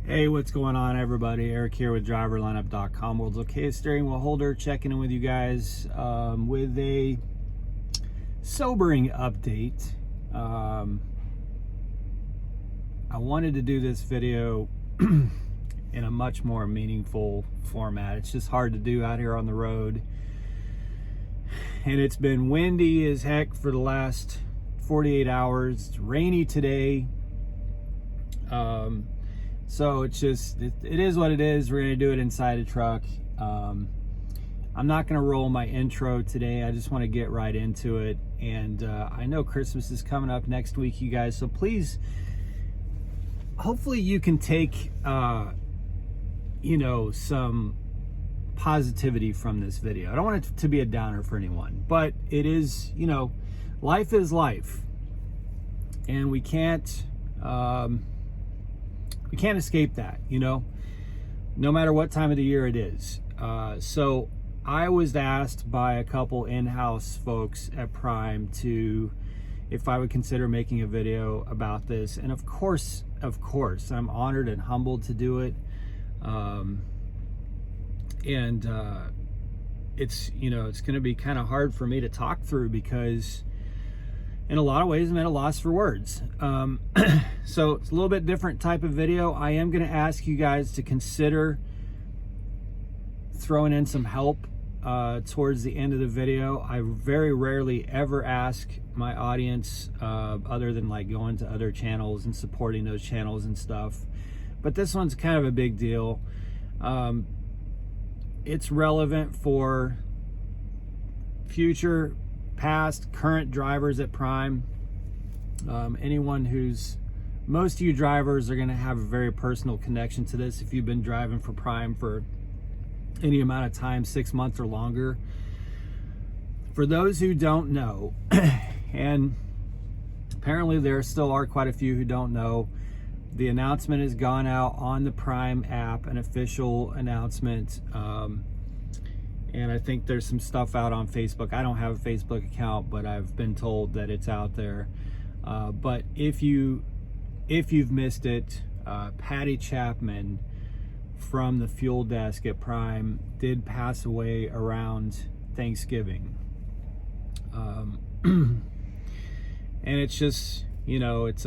Hey, what's going on, everybody? Eric here with driverlineup.com, world's okayest steering wheel holder, checking in with you guys with a sobering update. I wanted to do this video in a much more meaningful format. It's just hard to do out here on the road, and it's been windy as heck for the last 48 hours. It's rainy today. So it's just, it is what it is. We're going to do it inside a truck. I'm not going to roll my intro today. I just want to get right into it. And I know Christmas is coming up next week, you guys. So please, hopefully you can take, some positivity from this video. I don't want it to be a downer for anyone, but it is, life is life. And we can't escape that, no matter what time of the year it is. So I was asked by a couple in-house folks at Prime if I would consider making a video about this. And of course, I'm honored and humbled to do it. It's going to be kind of hard for me to talk through because in a lot of ways I'm at a loss for words. So it's a little bit different type of video. I am going to ask you guys to consider throwing in some help towards the end of the video. I very rarely ever ask my audience, other than like going to other channels and supporting those channels and stuff. But this one's kind of a big deal. It's relevant for future, past, current drivers at Prime. Most of you drivers are going to have a very personal connection to this if you've been driving for Prime for any amount of time, 6 months or longer. For those who don't know, and apparently there still are quite a few who don't know, the announcement has gone out on the Prime app, an official announcement. And I think there's some stuff out on Facebook. I don't have a Facebook account, but I've been told that it's out there. But if you've missed it, Patti Chapman from the fuel desk at Prime did pass away around Thanksgiving. And it's just, it's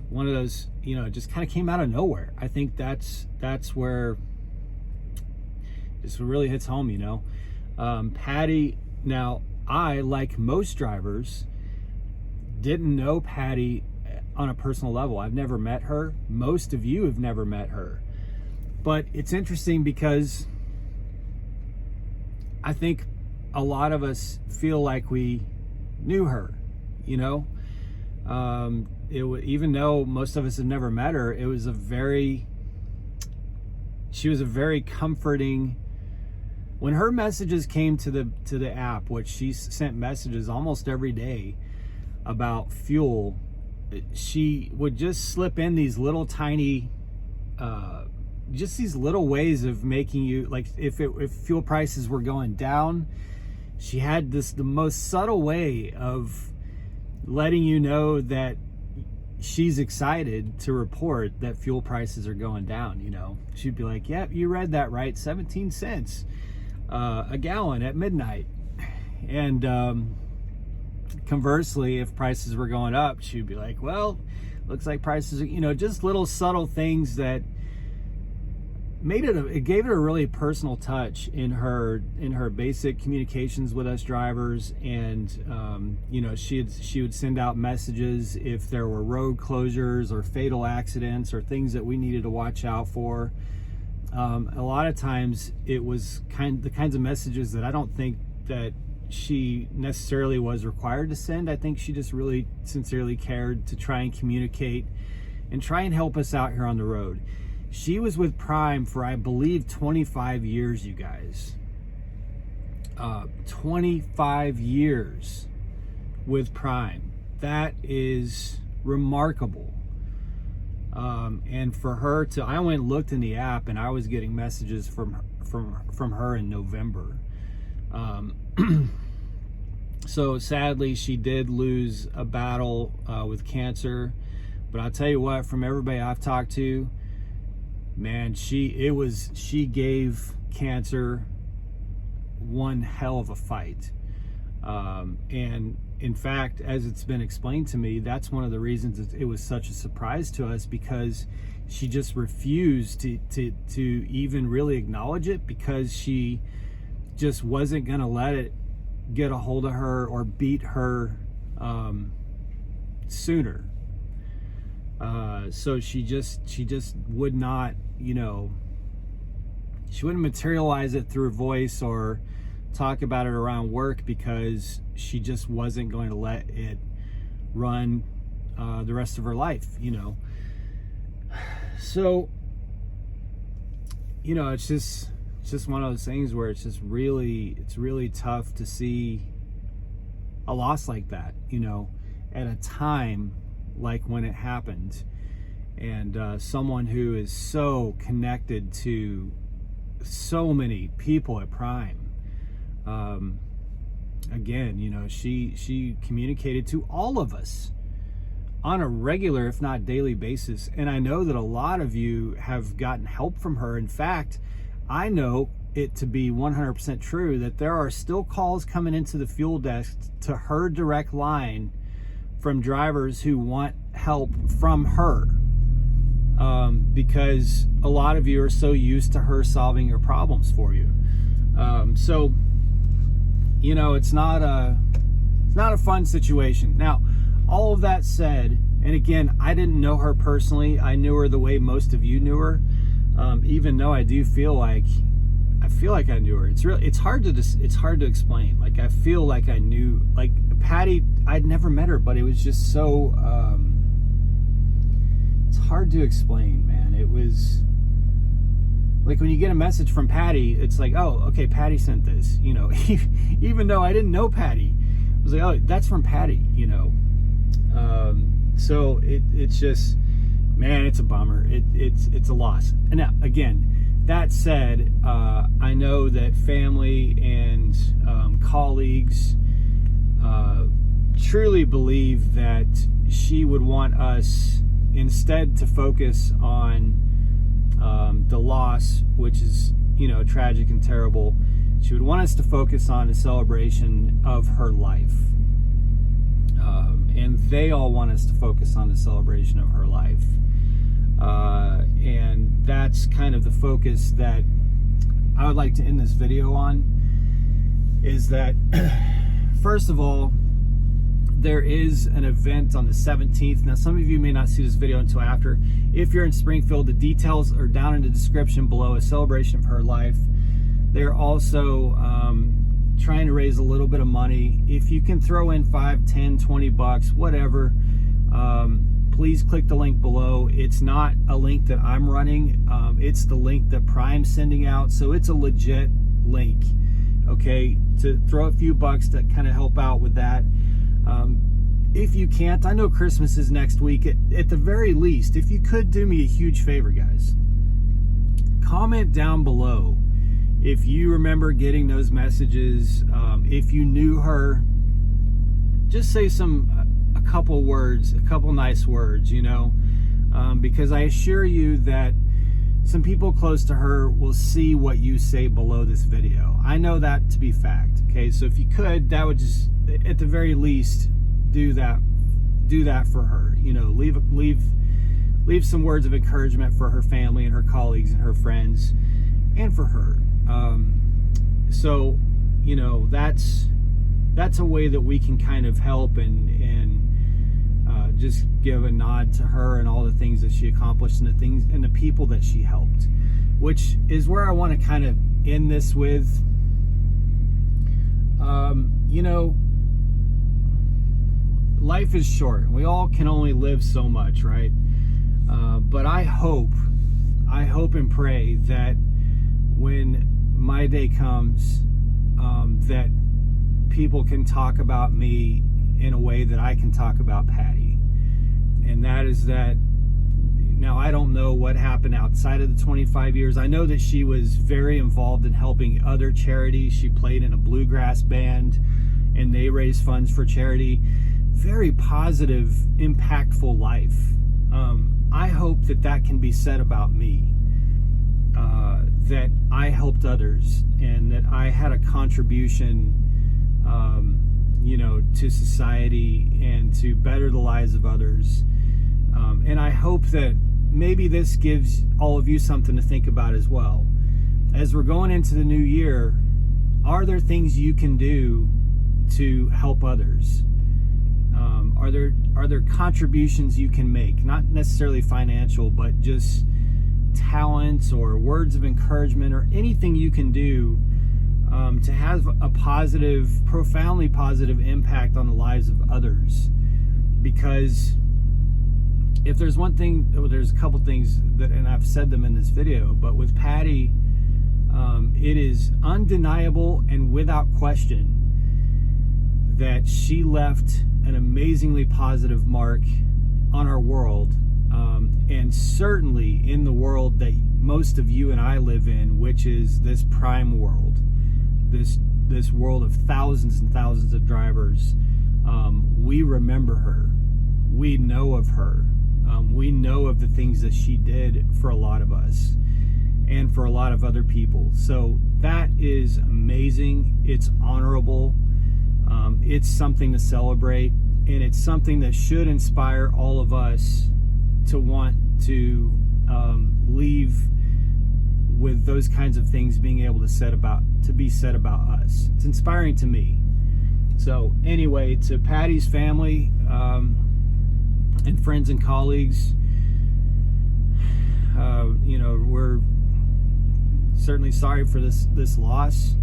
one of those, it just kind of came out of nowhere. I think that's where this really hits home, Patti, now I, like most drivers, didn't know Patti on a personal level. I've never met her. Most of you have never met her. But it's interesting because I think a lot of us feel like we knew her, even though most of us have never met her, she was a very comforting. When her messages came to the app, which she sent messages almost every day about fuel, she would just slip in these little tiny, just these little ways of making you, like if fuel prices were going down, she had the most subtle way of letting you know that she's excited to report that fuel prices are going down. She'd be like, yep, you read that right, 17 cents a gallon at midnight. And conversely, if prices were going up, she'd be like, well, looks like prices are, just little subtle things that it gave it a really personal touch in her basic communications with us drivers. And she would send out messages if there were road closures or fatal accidents or things that we needed to watch out for. A lot of times it was the kinds of messages that I don't think that she necessarily was required to send. I think she just really sincerely cared to try and communicate and try and help us out here on the road. She was with Prime for, I believe, 25 years, you guys. 25 years with Prime. That is remarkable. And for her I went and looked in the app, and I was getting messages from her in November. So sadly, she did lose a battle with cancer, But I'll tell you what, from everybody I've talked to, man, she gave cancer one hell of a fight. And in fact, as it's been explained to me, that's one of the reasons it was such a surprise to us, because she just refused to even really acknowledge it, because she just wasn't going to let it get a hold of her or beat her sooner. So she just would not, she wouldn't materialize it through voice or talk about it around work, because she just wasn't going to let it run the rest of her life, So, it's just one of those things where it's really tough to see a loss like that, at a time like when it happened, and someone who is so connected to so many people at Prime. Again, she communicated to all of us on a regular, if not daily basis. And I know that a lot of you have gotten help from her. In fact, I know it to be 100% true that there are still calls coming into the fuel desk to her direct line from drivers who want help from her. Because a lot of you are so used to her solving your problems for you. So, it's not a fun situation. Now, all of that said, and again, I didn't know her personally. I knew her the way most of you knew her. Even though I do feel like I knew her. It's hard to explain. Like, I feel like I knew, like, Patti, I'd never met her, but it was just so, it's hard to explain, man. It was like when you get a message from Patti, it's like, oh, okay, Patti sent this, even though I didn't know Patti. I was like, oh, that's from Patti, So it's just, man, it's a bummer. It's a loss. And now, again, that said, I know that family and colleagues truly believe that she would want us instead to focus on the loss, which is, tragic and terrible. She would want us to focus on a celebration of her life. And they all want us to focus on the celebration of her life. And that's kind of the focus that I would like to end this video on, is that, first of all, there is an event on the 17th. Now, some of you may not see this video until after. If you're in Springfield, the details are down in the description below, a celebration of her life. They're also trying to raise a little bit of money. If you can throw in 5, 10, 20 bucks, whatever, please click the link below. It's not a link that I'm running. It's the link that Prime's sending out. So it's a legit link, okay, to throw a few bucks to kind of help out with that. If you can't, I know Christmas is next week. At the very least, if you could do me a huge favor, guys, comment down below if you remember getting those messages. If you knew her, just say a couple words, a couple nice words, because I assure you that some people close to her will see what you say below this video. I know that to be fact. Okay, so if you could, that would just, at the very least, do that for her. Leave some words of encouragement for her family and her colleagues and her friends, and for her. So that's a way that we can kind of help and just give a nod to her and all the things that she accomplished and the things and the people that she helped, which is where I want to kind of end this with. Life is short. We all can only live so much, right? But I hope and pray that when my day comes, that people can talk about me in a way that I can talk about Patti. And that is that, now I don't know what happened outside of the 25 years. I know that she was very involved in helping other charities. She played in a bluegrass band and they raised funds for charity. Very positive, impactful life. I hope that that can be said about me, that I helped others and that I had a contribution, to society and to better the lives of others. And I hope that maybe this gives all of you something to think about as well. As we're going into the new year, are there things you can do to help others? Are there contributions you can make? Not necessarily financial, but just talents or words of encouragement or anything you can do to have a positive, profoundly positive impact on the lives of others. Because if there's one thing, there's a couple things that, and I've said them in this video, but with Patti, it is undeniable and without question that she left an amazingly positive mark on our world, and certainly in the world that most of you and I live in, which is this prime world, this world of thousands and thousands of drivers. We remember her. We know of her. We know of the things that she did for a lot of us and for a lot of other people. So that is amazing. It's honorable. It's something to celebrate, and it's something that should inspire all of us to want to leave with those kinds of things being able to be said about us. It's inspiring to me. So anyway, to Patti's family and friends and colleagues, we're certainly sorry for this loss,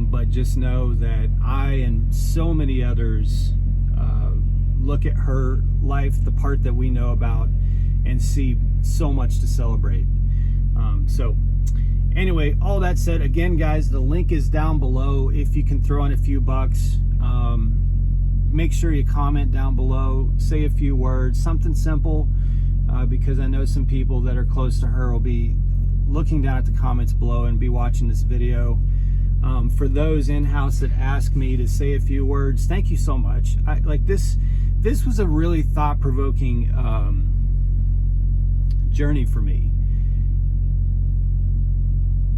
but just know that I and so many others look at her life, the part that we know about, and see so much to celebrate. So anyway, all that said, again, guys, the link is down below. If you can throw in a few bucks, make sure you comment down below, say a few words, something simple, because I know some people that are close to her will be looking down at the comments below and be watching this video. For those in-house that ask me to say a few words, thank you so much. This was a really thought-provoking journey for me.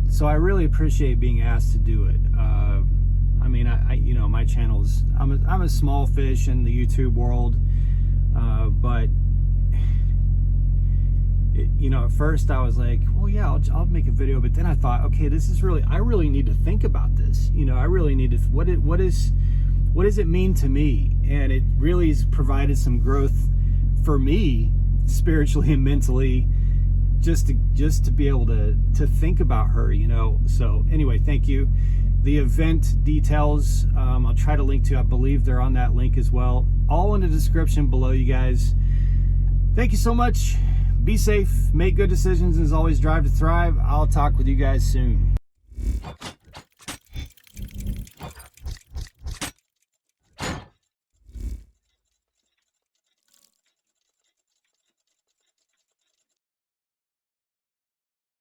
So I really appreciate being asked to do it. My channel's, I'm a small fish in the YouTube world, but at first I was like, well, yeah, I'll make a video, but then I thought, okay, I really need to think about this. I really need to, what does it mean to me? And it really has provided some growth for me spiritually and mentally, just to be able to think about her, So anyway, thank you. The event details, I'll try to link to, I believe they're on that link as well. All in the description below, you guys. Thank you so much. Be safe, make good decisions, and as always, drive to thrive. I'll talk with you guys soon.